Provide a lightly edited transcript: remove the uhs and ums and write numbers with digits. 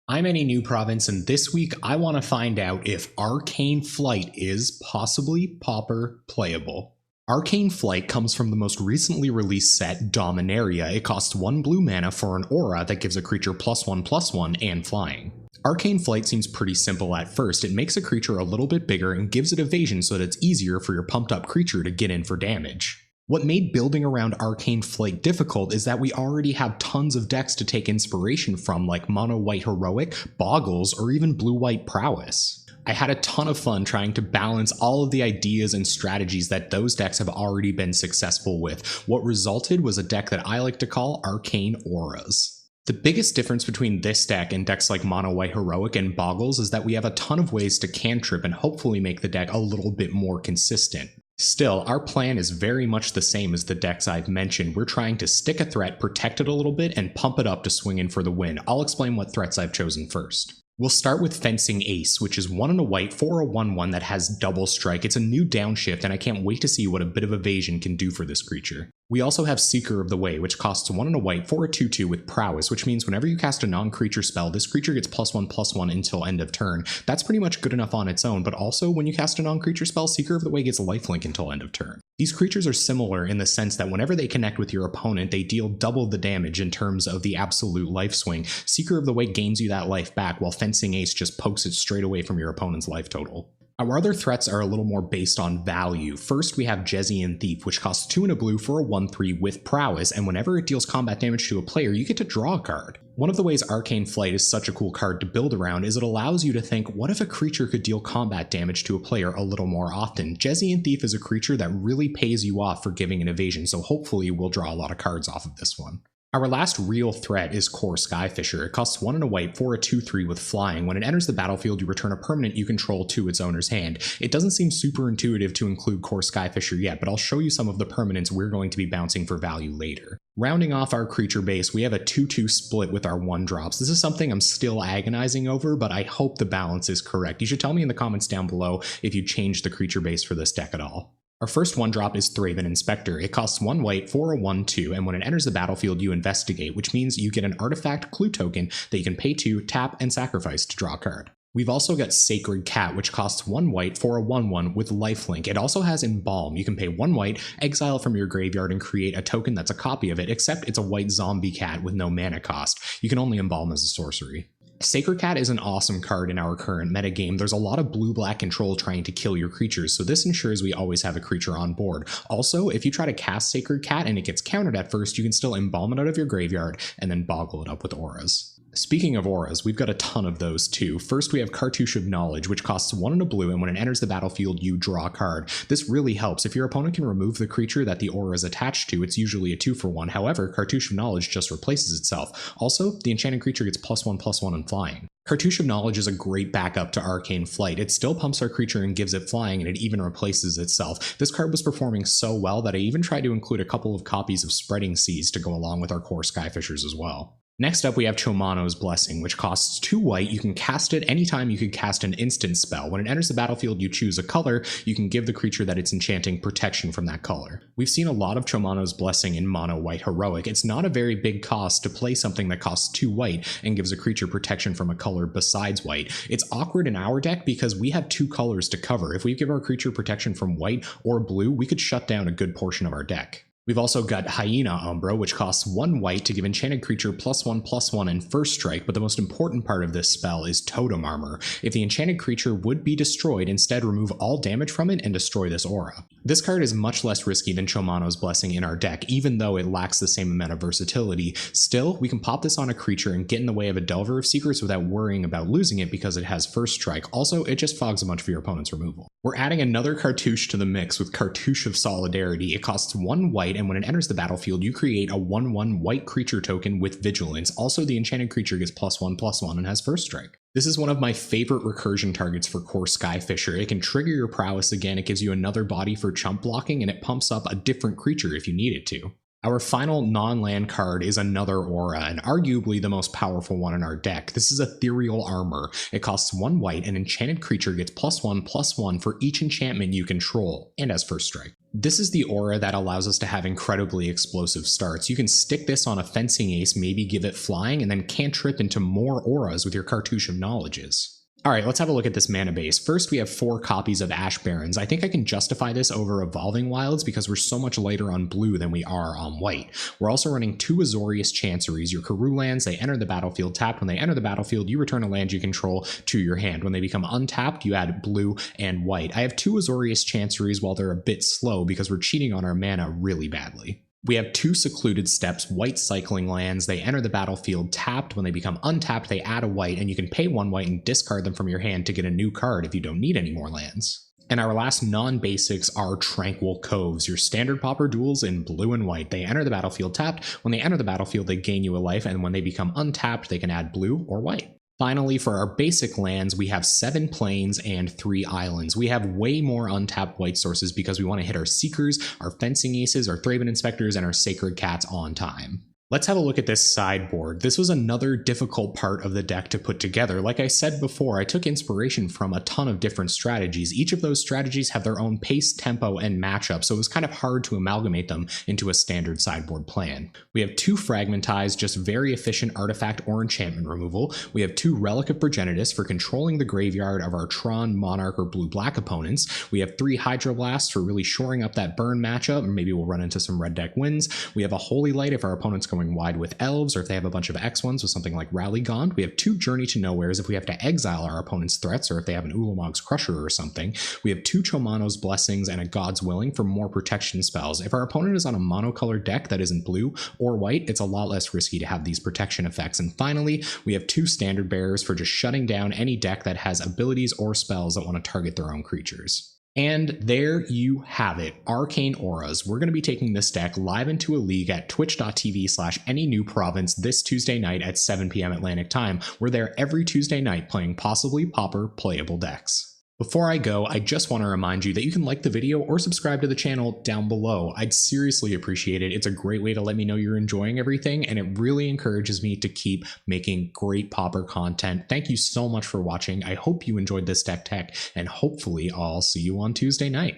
I'm Any New Province, and this week I want to find out if Arcane Flight is possibly Pauper playable. Arcane Flight comes from the most recently released set, Dominaria. It costs 1 blue mana for an aura that gives a creature +1/+1 and flying. Arcane Flight seems pretty simple at first. It makes a creature a little bit bigger and gives it evasion so that it's easier for your pumped up creature to get in for damage. What made building around Arcane Flight difficult is that we already have tons of decks to take inspiration from, like Mono-White Heroic, Boggles, or even Blue-White Prowess. I had a ton of fun trying to balance all of the ideas and strategies that those decks have already been successful with. What resulted was a deck that I like to call Arcane Auras. The biggest difference between this deck and decks like Mono-White Heroic and Boggles is that we have a ton of ways to cantrip and hopefully make the deck a little bit more consistent. Still, our plan is very much the same as the decks I've mentioned. We're trying to stick a threat, protect it a little bit, and pump it up to swing in for the win. I'll explain what threats I've chosen first. We'll start with Fencing Ace, which is 1 and a white for a 1/1 that has double strike. It's a new downshift, and I can't wait to see what a bit of evasion can do for this creature. We also have Seeker of the Way, which costs 1 and a white for a 2/2 with Prowess, which means whenever you cast a non-creature spell, this creature gets +1/+1 until end of turn. That's pretty much good enough on its own, but also when you cast a non-creature spell, Seeker of the Way gets lifelink until end of turn. These creatures are similar in the sense that whenever they connect with your opponent, they deal double the damage in terms of the absolute life swing. Seeker of the Way gains you that life back, while Fencing Ace just pokes it straight away from your opponent's life total. Our other threats are a little more based on value. First, we have Jezzian Thief, which costs 2 and a blue for a 1/3 with Prowess, and whenever it deals combat damage to a player, you get to draw a card. One of the ways Arcane Flight is such a cool card to build around is it allows you to think, what if a creature could deal combat damage to a player a little more often? Jezzian Thief is a creature that really pays you off for giving an evasion, so hopefully we'll draw a lot of cards off of this one. Our last real threat is Core Skyfisher. It costs 1 and a white for a 2/3 with flying. When it enters the battlefield, you return a permanent you control to its owner's hand. It doesn't seem super intuitive to include Core Skyfisher yet, but I'll show you some of the permanents we're going to be bouncing for value later. Rounding off our creature base, we have a 2/2 split with our 1-drops. This is something I'm still agonizing over, but I hope the balance is correct. You should tell me in the comments down below if you changed the creature base for this deck at all. Our first 1-drop is Thraben Inspector. It costs 1 white for a 1/2, and when it enters the battlefield, you investigate, which means you get an artifact clue token that you can pay to, tap, and sacrifice to draw a card. We've also got Sacred Cat, which costs 1 white for a 1/1 with lifelink. It also has Embalm. You can pay 1 white, exile from your graveyard, and create a token that's a copy of it, except it's a white zombie cat with no mana cost. You can only Embalm as a sorcery. Sacred Cat is an awesome card in our current metagame. There's a lot of blue-black control trying to kill your creatures, so this ensures we always have a creature on board. Also, if you try to cast Sacred Cat and it gets countered at first, you can still Embalm it out of your graveyard and then Boggle it up with auras. Speaking of auras, we've got a ton of those too. First, we have Cartouche of Knowledge, which costs 1 and a blue, and when it enters the battlefield, you draw a card. This really helps. If your opponent can remove the creature that the aura is attached to, it's usually a 2-for-1. However, Cartouche of Knowledge just replaces itself. Also, the enchanted creature gets +1/+1 and flying. Cartouche of Knowledge is a great backup to Arcane Flight. It still pumps our creature and gives it flying, and it even replaces itself. This card was performing so well that I even tried to include a couple of copies of Spreading Seas to go along with our core Skyfishers as well. Next up, we have Chomano's Blessing, which costs 2 white. You can cast it anytime you can cast an instant spell. When it enters the battlefield, you choose a color. You can give the creature that it's enchanting protection from that color. We've seen a lot of Chomano's Blessing in Mono-White Heroic. It's not a very big cost to play something that costs 2 white and gives a creature protection from a color besides white. It's awkward in our deck because we have 2 colors to cover. If we give our creature protection from white or blue, we could shut down a good portion of our deck. We've also got Hyena Umbra, which costs 1 white to give enchanted creature +1/+1 and first strike, but the most important part of this spell is Totem Armor. If the enchanted creature would be destroyed, instead remove all damage from it and destroy this aura. This card is much less risky than Chomano's Blessing in our deck, even though it lacks the same amount of versatility. Still, we can pop this on a creature and get in the way of a Delver of Secrets without worrying about losing it because it has first strike. Also, it just fogs a bunch for your opponent's removal. We're adding another cartouche to the mix with Cartouche of Solidarity. It costs 1 white, and when it enters the battlefield, you create a 1/1 white creature token with Vigilance. Also, the enchanted creature gets +1/+1 and has first strike. This is one of my favorite recursion targets for Core Skyfisher. It can trigger your prowess again, it gives you another body for chump blocking, and it pumps up a different creature if you need it to. Our final non-land card is another aura, and arguably the most powerful one in our deck. This is Ethereal Armor. It costs 1 white, and enchanted creature gets +1/+1 for each enchantment you control, and has first strike. This is the aura that allows us to have incredibly explosive starts. You can stick this on a fencing ace, maybe give it flying, and then cantrip into more auras with your Cartouche of Knowledges. Alright, let's have a look at this mana base. First, we have 4 copies of Ash Barrens. I think I can justify this over Evolving Wilds because we're so much lighter on blue than we are on white. We're also running 2 Azorius Chanceries, your Karoo lands. They enter the battlefield tapped. When they enter the battlefield, you return a land you control to your hand. When they become untapped, you add blue and white. I have 2 Azorius Chanceries while they're a bit slow because we're cheating on our mana really badly. We have 2 Secluded Steppes, white cycling lands. They enter the battlefield tapped. When they become untapped, they add a white, and you can pay 1 white and discard them from your hand to get a new card if you don't need any more lands. And our last non-basics are Tranquil Coves, your standard Pauper duels in blue and white. They enter the battlefield tapped. When they enter the battlefield, they gain you a life, and when they become untapped, they can add blue or white. Finally, for our basic lands, we have 7 plains and 3 islands. We have way more untapped white sources because we want to hit our Seekers, our Fencing Aces, our Thraben Inspectors, and our Sacred Cats on time. Let's have a look at this sideboard. This was another difficult part of the deck to put together. Like I said before, I took inspiration from a ton of different strategies. Each of those strategies have their own pace, tempo, and matchup, so it was kind of hard to amalgamate them into a standard sideboard plan. We have 2 Fragmentize, just very efficient artifact or enchantment removal. We have 2 Relic of Progenitus for controlling the graveyard of our Tron, Monarch, or blue-black opponents. We have 3 Hydroblasts for really shoring up that burn matchup, or maybe we'll run into some red deck wins. We have a Holy Light if our opponent's going wide with elves, or if they have a bunch of X1s with something like Rally Gaunt. We have 2 Journey to Nowheres if we have to exile our opponent's threats, or if they have an Ulamog's Crusher or something. We have 2 Chomano's Blessings and a God's Willing for more protection spells. If our opponent is on a monocolored deck that isn't blue or white, it's a lot less risky to have these protection effects. And finally, we have 2 Standard Bearers for just shutting down any deck that has abilities or spells that want to target their own creatures. And there you have it, Arcane Auras. We're going to be taking this deck live into a league at twitch.tv/AnyNewProvince this Tuesday night at 7 p.m. Atlantic time. We're there every Tuesday night playing possibly Pauper playable decks. Before I go, I just want to remind you that you can like the video or subscribe to the channel down below. I'd seriously appreciate it. It's a great way to let me know you're enjoying everything, and it really encourages me to keep making great Pauper content. Thank you so much for watching. I hope you enjoyed this deck tech, and hopefully I'll see you on Tuesday night.